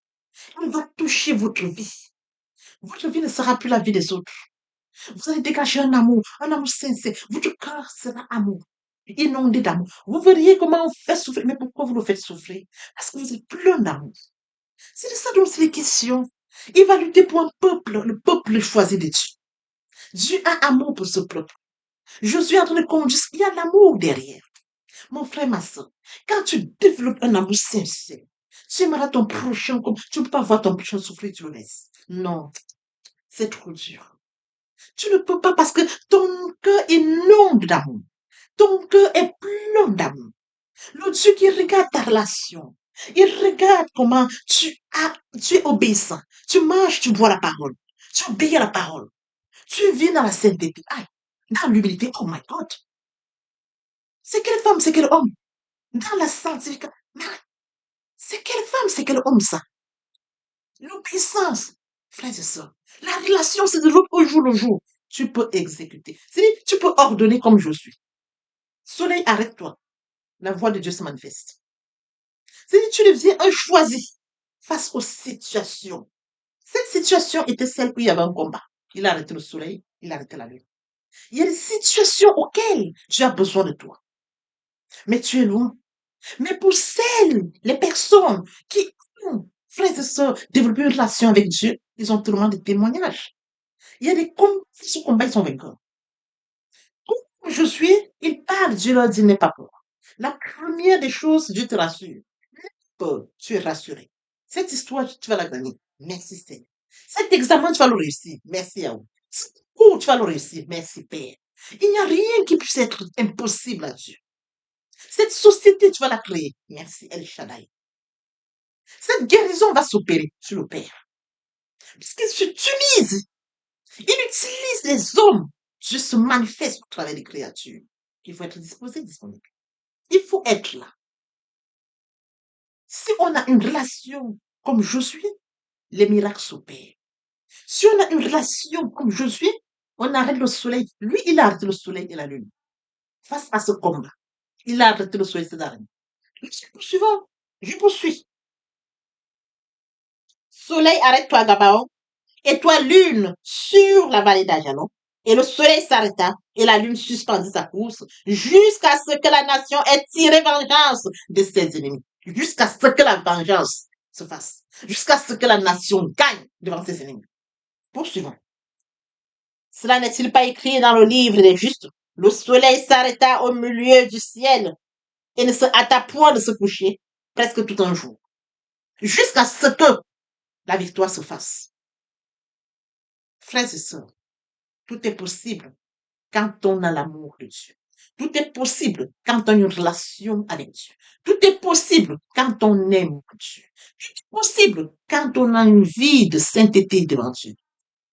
Elle va toucher votre vie. Votre vie ne sera plus la vie des autres. Vous allez dégager un amour sincère. Votre cœur sera amour, inondé d'amour. Vous verriez comment on fait souffrir. Mais pourquoi vous le faites souffrir? Parce que vous êtes plein d'amour. C'est de ça dont c'est les questions. Il va lutter pour un peuple, le peuple choisi de Dieu. Dieu a amour pour ce peuple. Je suis en train de conduire. Il y a l'amour derrière. Mon frère, ma soeur, quand tu développes un amour sincère, tu aimeras ton prochain comme tu ne peux pas voir ton prochain souffrir, tu le laisses. Non, c'est trop dur. Tu ne peux pas parce que ton cœur inonde d'amour. Ton cœur est plein d'amour. Le Dieu qui regarde ta relation, il regarde comment tu es obéissant. Tu marches, tu bois la parole. Tu obéis à la parole. Tu vis dans la sainteté. Aïe, dans l'humilité. Oh my God. C'est quelle femme, c'est quel homme? Dans la sanctification. C'est quelle femme, c'est quel homme ça? L'obéissance, frères et sœurs. La relation se développe au jour le jour. Tu peux exécuter. C'est-à-dire, tu peux ordonner comme je suis. Soleil, arrête-toi. La voix de Dieu se manifeste. C'est-à-dire, tu deviens un choisi face aux situations. Cette situation était celle où il y avait un combat. Il a arrêté le soleil, il a arrêté la lune. Il y a des situations auxquelles tu as besoin de toi, mais tu es loin. Mais pour les personnes qui ont, frères et sœurs, développé une relation avec Dieu, ils ont tellement de témoignages. Il y a des combats, ce combat, ils sont vainqueurs. Comme je suis, ils parlent, Dieu leur dit, n'aie pas peur. La première des choses, Dieu te rassure. Peur, tu es rassuré. Cette histoire, tu vas la gagner. Merci, Seigneur. Cet examen, tu vas le réussir. Merci à vous. Ce cours, tu vas le réussir. Merci, Père. Il n'y a rien qui puisse être impossible à Dieu. Cette société, tu vas la créer. Merci, El Shaddai. Cette guérison va s'opérer sur le Père. Puisqu'il s'utilise, il utilise les hommes. Dieu se manifeste au travers des créatures. Il faut être disposé, disponible. Il faut être là. Si on a une relation comme Josué, les miracles s'opèrent. Si on a une relation comme Josué, on arrête le soleil. Lui, il a arrêté le soleil et la lune. Face à ce combat, il a arrêté le soleil et la lune. Suivant, je poursuis. Soleil, arrête-toi, Gabaon. Et toi, lune, sur la vallée d'Ajalon. Et le soleil s'arrêta et la lune suspendit sa course jusqu'à ce que la nation ait tiré vengeance de ses ennemis. Jusqu'à ce que la vengeance se fasse. Jusqu'à ce que la nation gagne devant ses ennemis. Poursuivons. Cela n'est-il pas écrit dans le livre des justes? Le soleil s'arrêta au milieu du ciel et ne se hâta point de se coucher presque tout un jour. Jusqu'à ce que la victoire se fasse. Frères et sœurs, tout est possible quand on a l'amour de Dieu. Tout est possible quand on a une relation avec Dieu. Tout est possible quand on aime Dieu. Tout est possible quand on a une vie de sainteté devant Dieu.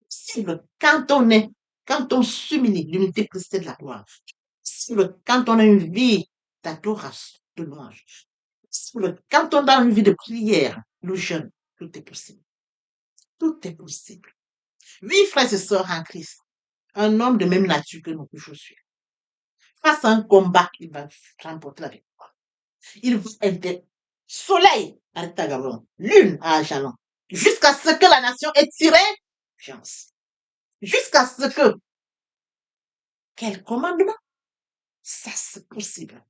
Possible quand on s'humilie, l'unité précède la gloire. Possible quand on a une vie d'adoration, de louange. Possible quand on a une vie de prière, le jeûne. Tout est possible. Tout est possible. Oui, frères et sœurs en Christ, un homme de même nature que nous, que je suis. Face à un combat, il va remporter la victoire. Il va être soleil à Tagaron, lune à Ajalon, jusqu'à ce que la nation ait tiré chance. Jusqu'à ce que, quel commandement? Ça, c'est possible.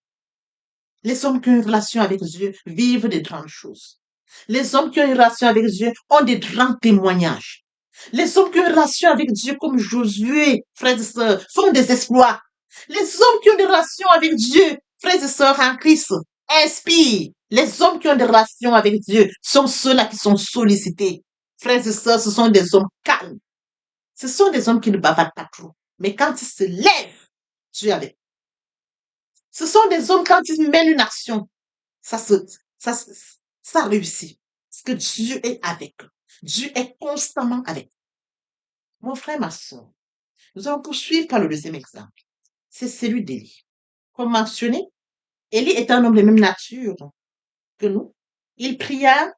Les hommes qui ont une relation avec Dieu vivent des grandes choses. Les hommes qui ont une relation avec Dieu ont des grands témoignages. Les hommes qui ont une relation avec Dieu comme Josué, frères et sœurs, font des exploits. Les hommes qui ont des relations avec Dieu, frères et sœurs en Christ, inspirent. Les hommes qui ont des relations avec Dieu sont ceux-là qui sont sollicités. Frères et sœurs, ce sont des hommes calmes. Ce sont des hommes qui ne bavardent pas trop. Mais quand ils se lèvent, Dieu est avec. Ce sont des hommes, quand ils mènent une action, ça, ça, ça réussit. Parce que Dieu est avec eux. Dieu est constamment avec eux. Mon frère, ma soeur, nous allons poursuivre par le deuxième exemple. C'est celui d'Élie. Comme mentionné, Élie est un homme de même nature que nous. Il pria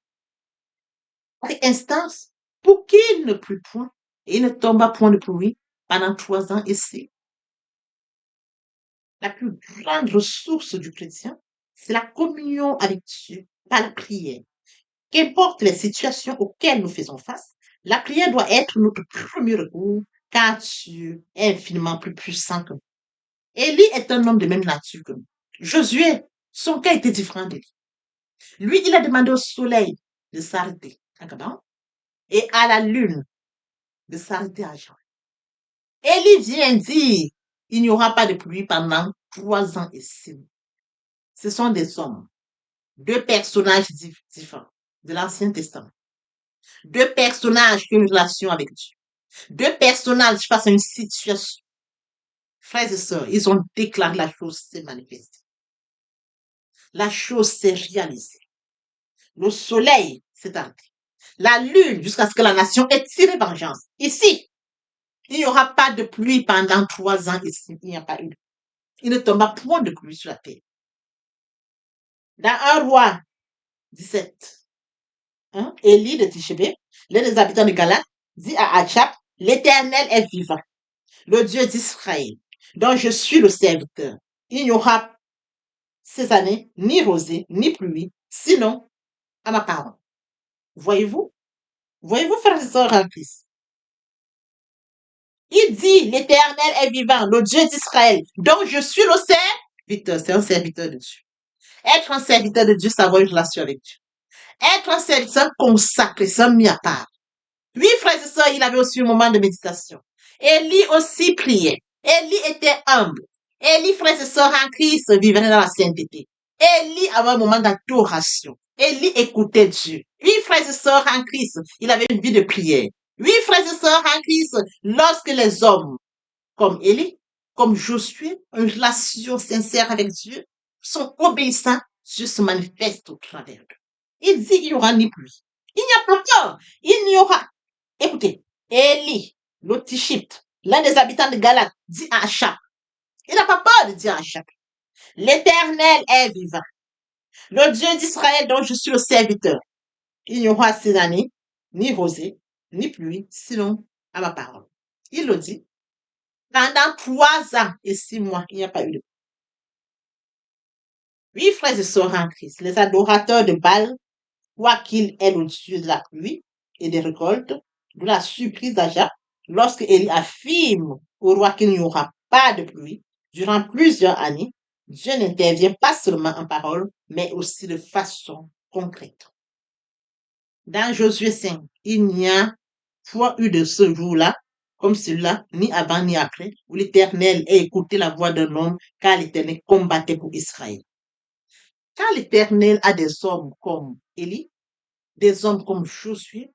avec instance pour qu'il ne plût point et il ne tomba point de pluie pendant 3 ans et 6. La plus grande ressource du chrétien, c'est la communion avec Dieu par la prière. Qu'importe les situations auxquelles nous faisons face, la prière doit être notre premier recours, car Dieu est infiniment plus puissant que nous. Élie est un homme de même nature que nous. Josué, son cas était différent de lui. Lui, il a demandé au soleil de s'arrêter à Gabaon et à la lune de s'arrêter à Jean. Élie vient dire, il n'y aura pas de pluie pendant 3 ans et 6 mois. Ce sont des hommes, deux personnages différents de l'Ancien Testament. Deux personnages qui ont une relation avec Dieu. Deux personnages face à une situation. Frères et sœurs, ils ont déclaré la chose s'est manifestée. La chose s'est réalisée. Le soleil s'est arrêté. La lune, jusqu'à ce que la nation ait tiré vengeance. Ici, il n'y aura pas de pluie pendant 3 ans. Ici, il n'y a pas eu. Il ne tomba point de pluie sur la terre. Dans 1 roi 17, hein, Élie de Tichébé, l'un des habitants de Galate, dit à Achab, l'Éternel est vivant, le Dieu d'Israël, dont je suis le serviteur. Il n'y aura ces années ni rosée, ni pluie, sinon à ma parole. Voyez-vous? Voyez-vous, frères et sœurs en Christ? Il dit, l'Éternel est vivant, le Dieu d'Israël, dont je suis le serviteur. C'est un serviteur de Dieu. Être un serviteur de Dieu, c'est avoir une relation avec Dieu. Être un serviteur consacré, c'est mis à part. Oui, frères et sœurs, il avait aussi un moment de méditation. Élie aussi priait. Élie était humble. Élie, frères et sœurs, en Christ, vivait dans la sainteté. Élie avait un moment d'adoration. Élie écoutait Dieu. Oui, frères et sœurs, en Christ, il avait une vie de prière. Oui, frères et sœurs, en Christ, lorsque les hommes, comme Élie, comme Josué, ont une relation sincère avec Dieu, sont obéissants, Dieu se manifeste au travers d'eux. Il dit qu'il n'y aura ni pluie. Il n'y a pas peur. Il n'y aura. Écoutez, Élie, l'Autishypte, l'un des habitants de Galate, dit à Achab. Il n'a pas peur de dire à Achab. L'Éternel est vivant. Le Dieu d'Israël dont je suis le serviteur. Il n'y aura ces années, ni rosée, ni pluie, sinon à ma parole. Il le dit. Pendant 3 ans et 6 mois, il n'y a pas eu de. Oui, frères et sœurs en Christ, les adorateurs de Baal, quoiqu'il est le Dieu de la pluie et des récoltes, de la surprise d'Achab, lorsque Élie affirme au roi qu'il n'y aura pas de pluie durant plusieurs années, Dieu n'intervient pas seulement en parole, mais aussi de façon concrète. Dans Josué 5, il n'y a point eu de ce jour-là, comme celui-là, ni avant ni après, où l'Éternel ait écouté la voix d'un homme, car l'Éternel combattait pour Israël. Quand l'Éternel a des hommes comme Élie, des hommes comme Josué,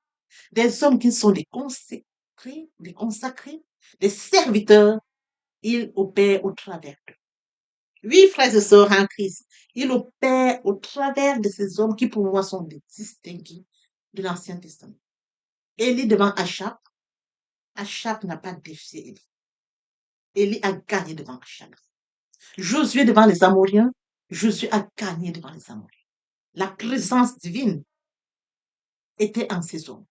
des hommes qui sont des consacrés, des serviteurs, il opère au travers d'eux. Oui, frères et sœurs en Christ, il opère au travers de ces hommes qui pour moi sont des distingués de l'Ancien Testament. Élie devant Achab, Achab n'a pas défié Élie. Élie a gagné devant Achab. Josué devant les Amoriens, Josué a gagné devant les Amoriens. La présence divine était en ces hommes.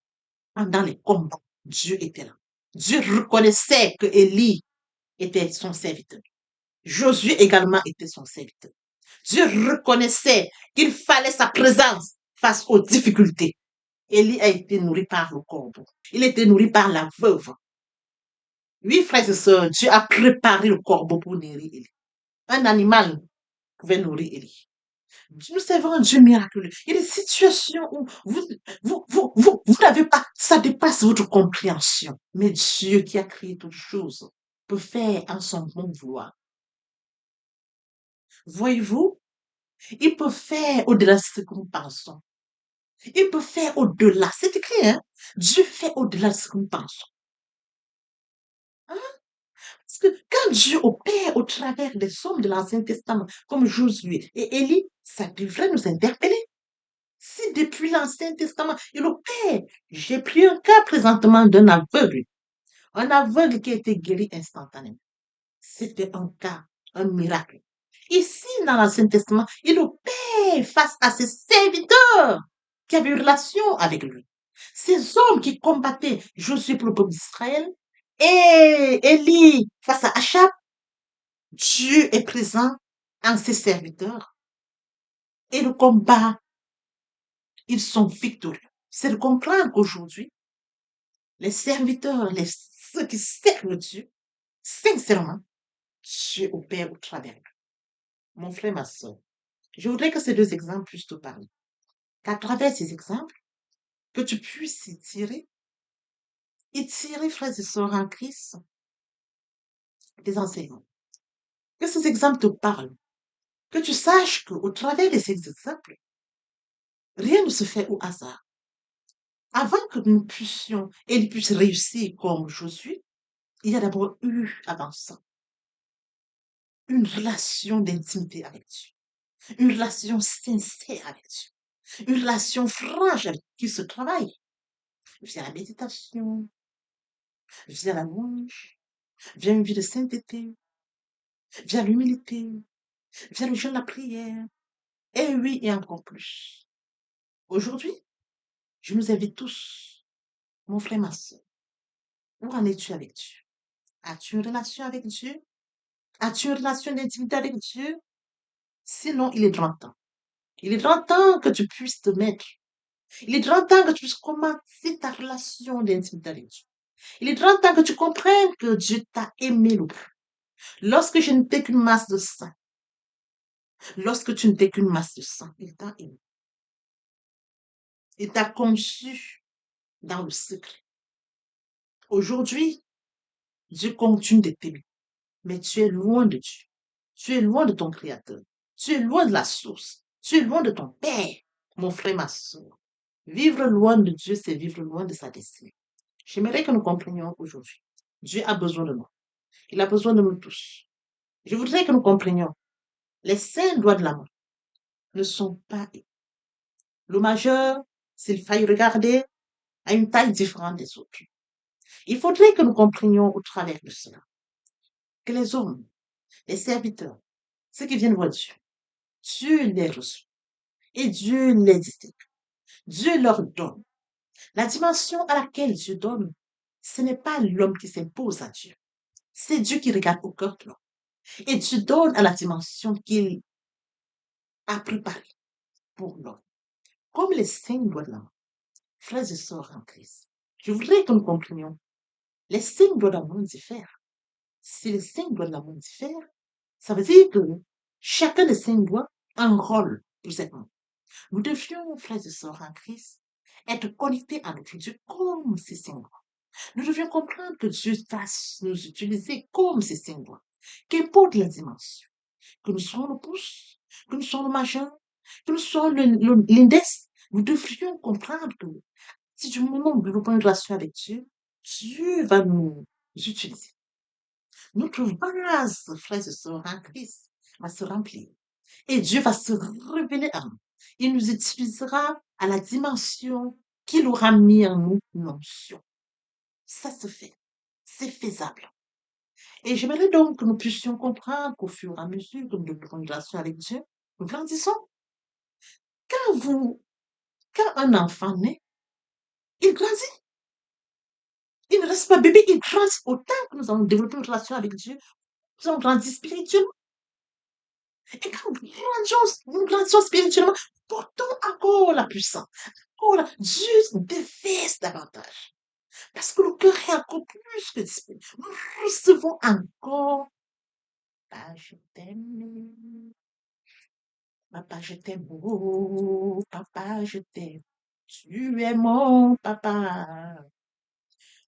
Pendant les combats, Dieu était là. Dieu reconnaissait que Élie était son serviteur. Josué également était son serviteur. Dieu reconnaissait qu'il fallait sa présence face aux difficultés. Élie a été nourri par le corbeau. Il était nourri par la veuve. Oui, frères et sœurs, Dieu a préparé le corbeau pour nourrir Élie. Un animal pouvait nourrir Élie. Nous servons un Dieu miraculeux. Il y a des situations où vous n'avez pas, ça dépasse votre compréhension. Mais Dieu qui a créé toutes choses peut faire en son bon vouloir. Voyez-vous, il peut faire au-delà de ce que nous pensons. Il peut faire au-delà. C'est écrit, hein? Dieu fait au-delà de ce que nous pensons. Hein? Parce que quand Dieu opère au travers des hommes de l'Ancien Testament, comme Josué et Élie, ça devrait nous interpeller. Si depuis l'Ancien Testament, il opère. J'ai pris un cas présentement d'un aveugle. Un aveugle qui a été guéri instantanément. C'était un cas, un miracle. Ici, dans l'Ancien Testament, il opère face à ses serviteurs qui avaient une relation avec lui. Ces hommes qui combattaient Josué pour le peuple d'Israël et Élie face à Achab, Dieu est présent en ses serviteurs. Et le combat, ils sont victorieux. C'est de comprendre qu'aujourd'hui, les serviteurs, ceux qui servent Dieu, sincèrement, Dieu opère au travers d'eux. Mon frère, ma soeur, je voudrais que ces 2 exemples puissent te parler. Qu'à travers ces exemples, que tu puisses y tirer, frères et sœurs en Christ, des enseignements. Que ces exemples te parlent. Que tu saches qu'au travers de ces exemples, rien ne se fait au hasard. Avant que nous puissions et ils puissent réussir comme Josué, il y a d'abord eu avant ça une relation d'intimité avec Dieu, une relation sincère avec Dieu, une relation franche avec qui se travaille via la méditation, via la louange, via une vie de sainteté, via l'humilité, via le jeûne, la prière, et oui, et encore plus. Aujourd'hui, je nous invite tous, mon frère, ma soeur, où en es-tu avec Dieu? As-tu une relation avec Dieu? As-tu une relation d'intimité avec Dieu? Sinon, il est grand temps. Il est grand temps que tu puisses te mettre. Il est grand temps que tu puisses commencer ta relation d'intimité avec Dieu. Il est grand temps que tu comprennes que Dieu t'a aimé le plus. Lorsque je n'étais qu'une masse de sang, lorsque tu n'étais qu'une masse de sang, il t'a aimé. Il t'a conçu dans le secret. Aujourd'hui, Dieu continue de t'aimer, mais tu es loin de Dieu. Tu es loin de ton Créateur. Tu es loin de la source. Tu es loin de ton Père, mon frère, ma soeur. Vivre loin de Dieu, c'est vivre loin de sa destinée. J'aimerais que nous comprenions aujourd'hui. Dieu a besoin de nous. Il a besoin de nous tous. Je voudrais que nous comprenions. Les saints doigts de la main ne sont pas égaux. Le majeur, s'il faille regarder, a une taille différente des autres. Il faudrait que nous comprenions au travers de cela que les hommes, les serviteurs, ceux qui viennent voir Dieu, Dieu les reçoit et Dieu les distingue. Dieu leur donne. La dimension à laquelle Dieu donne, ce n'est pas l'homme qui s'impose à Dieu. C'est Dieu qui regarde au cœur de l'homme. Et Dieu donne à la dimension qu'il a préparée pour l'homme. Comme les saints doigts de la main, frères et sœurs en Christ. Je voudrais que nous comprenions. Les signes doigts de la main diffèrent. Si les signes doigts de la main diffèrent, ça veut dire que chacun des signes doigts a un rôle pour cette main. Nous devions, frères et sœurs en Christ, être connectés à notre Dieu comme ces signes doigts. Nous devions comprendre que Dieu va nous utiliser comme ces signes doigts. Qu'importe la dimension, que nous soyons le pouce, que nous soyons le majeur, que nous soyons l'index, nous devrions comprendre que si du moment où nous développons une relation avec Dieu, Dieu va nous utiliser. Notre vase, frères et sœurs, en Christ, va se remplir. Et Dieu va se révéler à nous. Il nous utilisera à la dimension qu'il aura mis en nous l'onction. Ça se fait. C'est faisable. Et j'aimerais donc que nous puissions comprendre qu'au fur et à mesure que nous développons une relation avec Dieu, nous grandissons. Quand un enfant naît, il grandit. Il ne reste pas bébé, il grandit. Autant que nous avons développé une relation avec Dieu, nous avons grandi spirituellement. Et quand nous grandissons spirituellement, portons encore la puissance. Dieu déverse davantage. Parce que le cœur est encore plus que disponible. Nous recevons encore. Papa, je t'aime. Papa, je t'aime. Oh, papa, je t'aime. Tu es mon papa.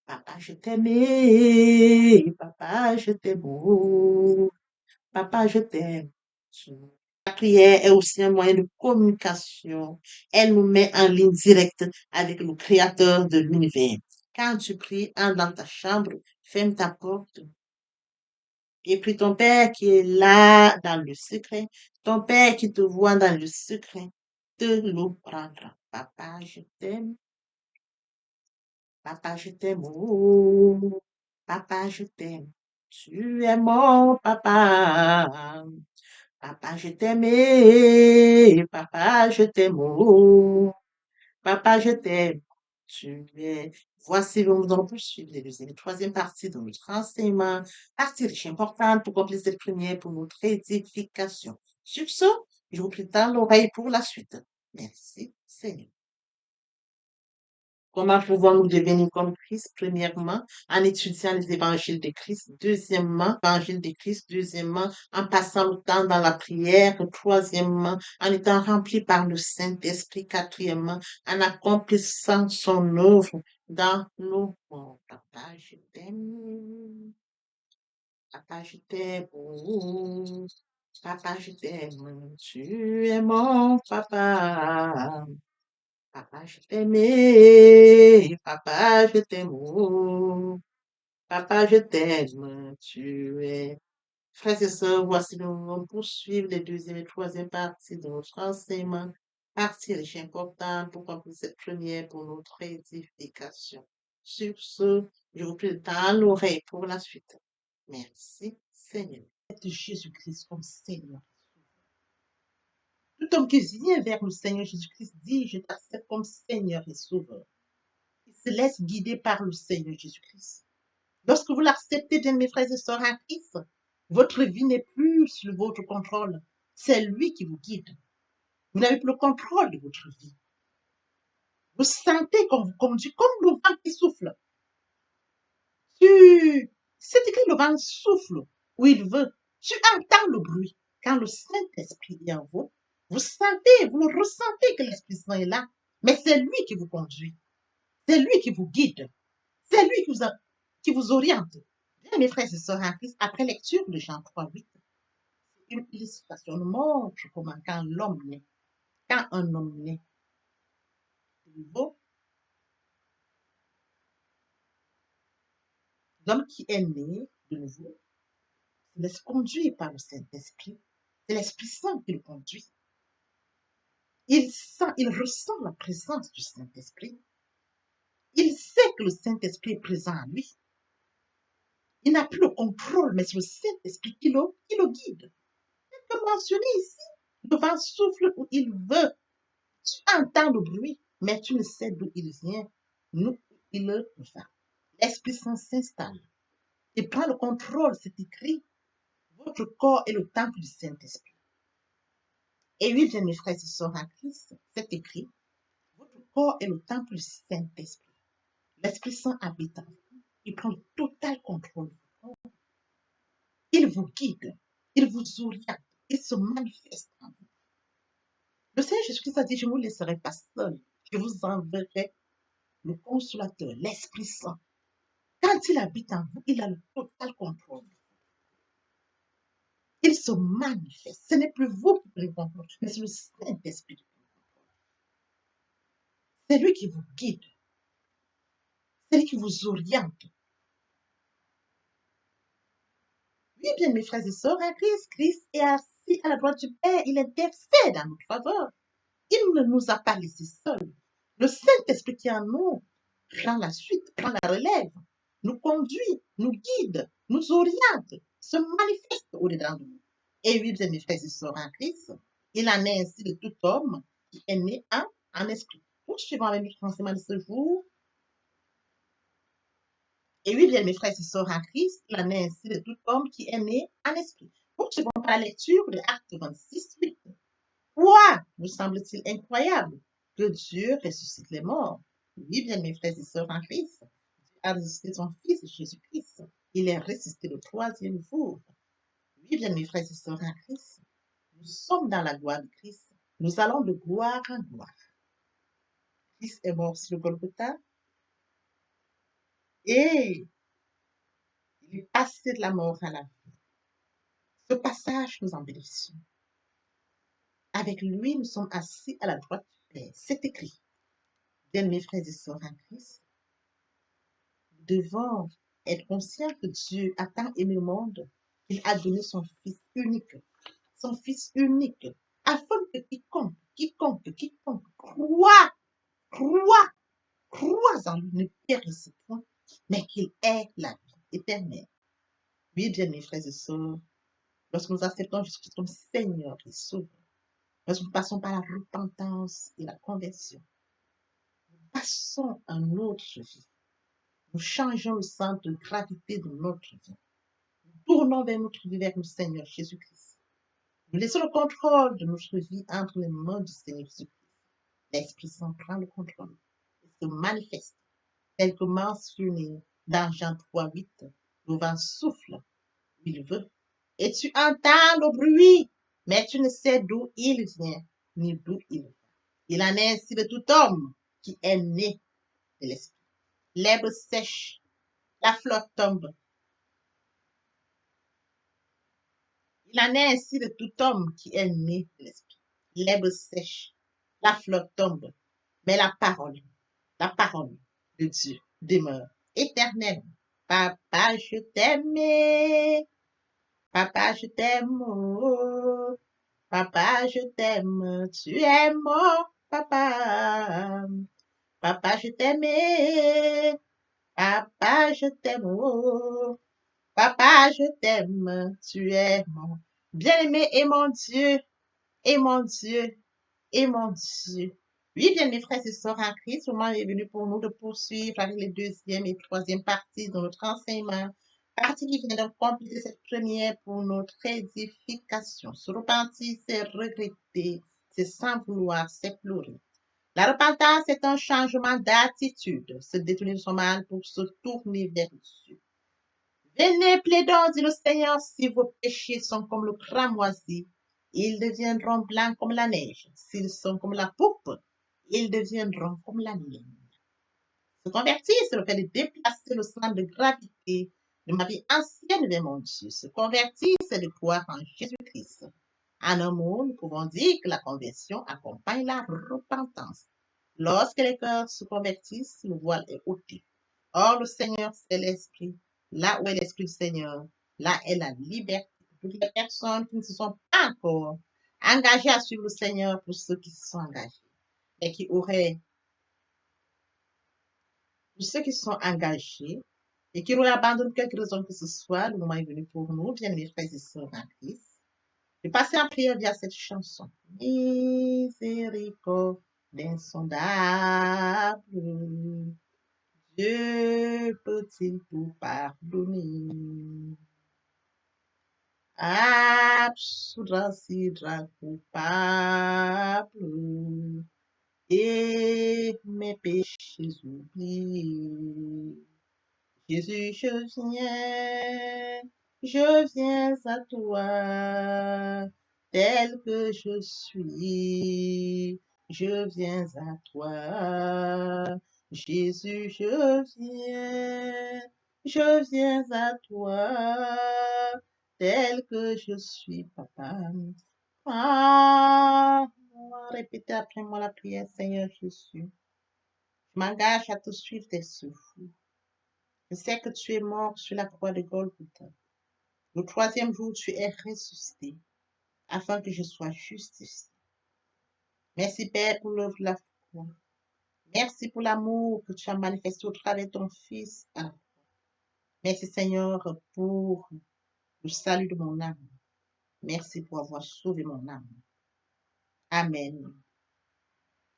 Papa, je t'aime. Papa, je t'aime. Oh, papa, je t'aime. La prière est aussi un moyen de communication. Elle nous met en ligne directe avec le Créateur de l'univers. Quand tu pries, entre dans ta chambre, ferme ta porte et prie ton Père qui est là dans le secret. Ton Père qui te voit dans le secret te le prendra. Papa, je t'aime. Papa, je t'aime. Oh, papa, je t'aime. Tu es mon papa. Papa, je t'aime, papa, je t'aime, oh, papa, je t'aime, tu es. Voici, nous allons poursuivre les deuxième et troisième partie de notre enseignement, partie riche importante pour compléter cette première pour notre édification. Sur ce, je vous prie dans l'oreille pour la suite. Merci, Seigneur. Comment pouvons-nous devenir comme Christ? Premièrement, en étudiant les évangiles de Christ. Deuxièmement, l'évangile de Christ. Deuxièmement, en passant le temps dans la prière. Troisièmement, en étant rempli par le Saint-Esprit. Quatrièmement, en accomplissant son œuvre dans nos mondes. Papa, je t'aime. Papa, je t'aime. Oh, papa, je t'aime. Tu es mon papa. Papa, je t'aime, papa, je t'aime, oh, papa, je t'aime, tu es. Frères et sœurs, voici nous allons poursuivre les deuxième et troisième parties de notre enseignement. Partie riche importante pour conclure cette première pour notre édification. Sur ce, je vous prie dans l'oreille pour la suite. Merci, Seigneur. Jésus-Christ comme Seigneur. Tout homme qui vient vers le Seigneur Jésus-Christ dit, je t'accepte comme Seigneur et Sauveur. Il se laisse guider par le Seigneur Jésus-Christ. Lorsque vous l'acceptez, bien mes frères et sœurs en Christ, votre vie n'est plus sous votre contrôle. C'est lui qui vous guide. Vous n'avez plus le contrôle de votre vie. Vous sentez qu'on vous conduit comme le vent qui souffle. C'est écrit, le vent souffle où il veut. Tu entends le bruit. Quand le Saint-Esprit est en vous, vous sentez, vous le ressentez que l'Esprit Saint est là. Mais c'est lui qui vous conduit. C'est lui qui vous guide. C'est lui qui vous oriente. Bien, mes frères et sœurs en Christ, après lecture de Jean 3:8, c'est une illustration montre comment quand l'homme naît, quand un homme naît de nouveau, l'homme qui est né de nouveau se laisse conduire par le Saint-Esprit. C'est l'Esprit Saint qui le conduit. Il sent, il ressent la présence du Saint-Esprit. Il sait que le Saint-Esprit est présent en lui. Il n'a plus le contrôle, mais c'est le Saint-Esprit qui le guide. Comme mentionné ici, le vent souffle où il veut. Tu entends le bruit, mais tu ne sais d'où il vient, d'où il va. L'Esprit Saint s'installe. Il prend le contrôle, c'est écrit. Votre corps est le temple du Saint-Esprit. Et oui, bien mes frères et sœurs en Christ, c'est écrit. Votre corps est le temple du Saint-Esprit. L'Esprit Saint habite en vous. Il prend le total contrôle. Il vous guide. Il vous oriente. Il se manifeste en vous. Le Seigneur Jésus-Christ a dit, je ne vous laisserai pas seul. Je vous enverrai le consolateur, l'Esprit Saint. Quand il habite en vous, il a le total contrôle. Il se manifeste. Ce n'est plus vous qui prenez le contrôle, mais c'est le Saint-Esprit qui prend le contrôle. C'est lui qui vous guide. C'est lui qui vous oriente. Oui, bien, mes frères et sœurs, en Christ est assis à la droite du Père. Il intercède en notre faveur. Il ne nous a pas laissés seuls. Le Saint-Esprit qui est en nous prend la suite, prend la relève, nous conduit, nous guide, nous oriente, se manifeste au-dedans de nous. Et oui, bien, mes frères et sœurs en Christ, il en est ainsi de tout homme qui est né en esprit. Poursuivons avec notre enseignement de ce jour. Et oui, bien, mes frères et sœurs en Christ, il en est ainsi de tout homme qui est né en esprit. Poursuivons par la lecture de Actes 26:8. Quoi vous semble-t-il incroyable que Dieu ressuscite les morts? Oui, bien, mes frères et sœurs en Christ, Dieu a ressuscité son Fils Jésus-Christ. Il est ressuscité le troisième jour. Oui, bien, mes frères et sœurs en Christ, nous sommes dans la gloire de Christ. Nous allons de gloire en gloire. Christ est mort sur le Golgotha et il est passé de la mort à la vie. Ce passage, nous en bénéficions. Avec lui, nous sommes assis à la droite du Père. C'est écrit. Bien, mes frères et sœurs en Christ, nous devons être conscients que Dieu a tant aimé le monde qu'il a donné son Fils unique, afin que quiconque croit en lui ne périsse point, mais qu'il ait la vie éternelle. Oui, bien, mes frères et sœurs, lorsque nous acceptons Jésus comme Seigneur et Sauveur, lorsque nous passons par la repentance et la conversion, nous passons à une autre vie. Nous changeons le centre de gravité de notre vie. Nous tournons vers notre vie, vers le Seigneur Jésus-Christ. Nous laissons le contrôle de notre vie entre les mains du Seigneur Jésus-Christ. L'Esprit Saint prend le contrôle et se manifeste, tel que mentionné dans Jean 3:8. Le vent souffle où il veut, et tu entends le bruit, mais tu ne sais d'où il vient, ni d'où il va. Il en est ainsi de tout homme qui est né de l'Esprit. L'herbe sèche, la flotte tombe. Il en est ainsi de tout homme qui est né de l'Esprit. L'herbe sèche, la flotte tombe, mais la parole de Dieu demeure éternelle. Papa, je t'aime. Papa, je t'aime. Oh. Papa, je t'aime. Tu es mon papa. Papa, je t'aime. Papa, je t'aime. Oh. Papa, je t'aime. Tu es mon bien-aimé et mon Dieu, et mon Dieu. Oui, bien, mes frères et sœurs en Christ, le moment est venu pour nous de poursuivre avec les deuxième et troisième parties de notre enseignement. Partie qui vient de compléter cette première pour notre édification. Se repentir, c'est regretter, c'est sans vouloir, c'est pleurer. La repentance est un changement d'attitude, se détourner de son mal pour se tourner vers Dieu. Venez, plaidons, dit le Seigneur, si vos péchés sont comme le cramoisi, ils deviendront blancs comme la neige. S'ils sont comme la pourpre, ils deviendront comme la laine. Se convertir, c'est le fait de déplacer le centre de gravité de ma vie ancienne vers mon Dieu. Se convertir, c'est de croire en Jésus-Christ. En un mot, nous pouvons dire que la conversion accompagne la repentance. Lorsque les cœurs se convertissent, le voile est ôté. Or, le Seigneur, c'est l'Esprit. Là où est l'Esprit du Seigneur, là est la liberté. Toutes les personnes qui ne se sont pas encore engagées à suivre le Seigneur, pour ceux qui se sont engagés, et qui auraient, pour ceux qui se sont engagés, et qui auraient abandonné quelque raison que ce soit, le moment est venu pour nous, bien mes frères et sœurs en Christ, de passer en prière via cette chanson. Miséricorde insondable, Dieu peut-il tout pardonner? Absoudra sidra coupable et mes péchés oubliés. Jésus, je viens à toi, tel que je suis, je viens à toi. Jésus, je viens à toi, tel que je suis, papa. Ah, répétez après moi la prière, Seigneur Jésus. Je m'engage à te suivre tes souffles. Je sais que tu es mort sur la croix de Golgotha. Le troisième jour, tu es ressuscité afin que je sois justifié. Merci, Père, pour l'œuvre de la croix. Merci pour l'amour que tu as manifesté au travers de ton Fils. Merci, Seigneur, pour le salut de mon âme. Merci pour avoir sauvé mon âme. Amen.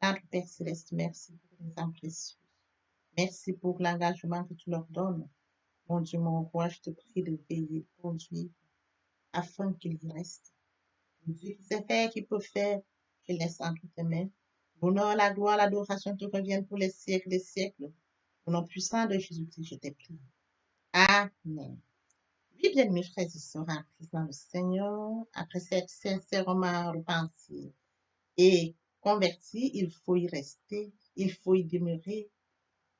Notre Père Céleste, merci pour les âmes précieuses. Merci pour l'engagement que tu leur donnes. Mon Dieu, mon roi, je te prie de veiller, conduire, afin qu'il y reste. Dieu qui sait faire, qui peut faire, je laisse entre tes mains. L'honneur, la gloire, l'adoration te reviennent pour les siècles des siècles. Au nom puissant de Jésus-Christ, je t'ai prié. Amen. Oui, bien, mes frères et sœurs, en Christ dans le Seigneur, après s'être sincèrement repenti et converti, il faut y rester, il faut y demeurer.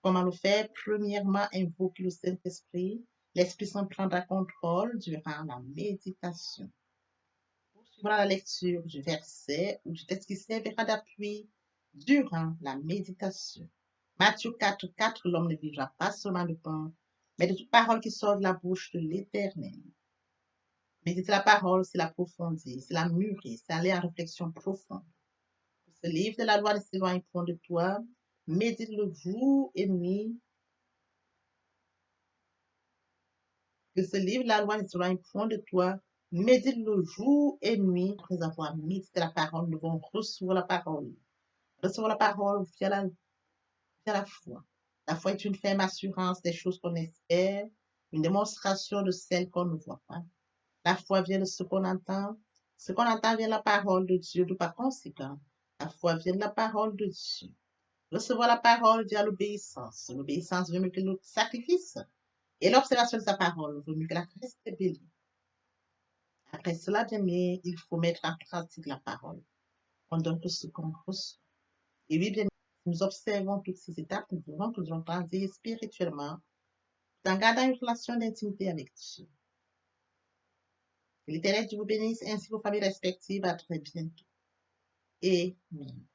Comment le faire? Premièrement, invoquer le Saint-Esprit. L'Esprit Saint prendra contrôle durant la méditation. Poursuivra la lecture du verset ou du texte qui servira d'appui durant la méditation. Matthieu 4, 4, l'homme ne vivra pas seulement de pain, mais de toute parole qui sort de la bouche de l'Éternel. Méditer la parole, c'est l'approfondir, c'est la mûrir, c'est aller en réflexion profonde. Ce livre de la loi ne s'éloigne point de toi, médite-le jour et nuit. Que ce livre de la loi ne s'éloigne point de toi, médite-le jour et nuit. Après avoir médité la parole, nous devons recevoir la parole. Recevoir la parole via la foi. La foi est une ferme assurance des choses qu'on espère, une démonstration de celles qu'on ne voit pas. La foi vient de ce qu'on entend. Ce qu'on entend vient de la parole de Dieu, de par conséquent. La foi vient de la parole de Dieu. Recevoir la parole via l'obéissance. L'obéissance veut mieux que le sacrifice. Et l'observation de sa parole veut mieux que la rébellion. Après cela, bien aimé, il faut mettre en pratique la parole. On donne tout ce qu'on reçoit. Et oui, bien, nous observons toutes ces étapes, nous devons toujours grandir spirituellement, en gardant une relation d'intimité avec Dieu. Que l'Éternel Dieu vous bénisse ainsi vos familles respectives. À très bientôt. Amen.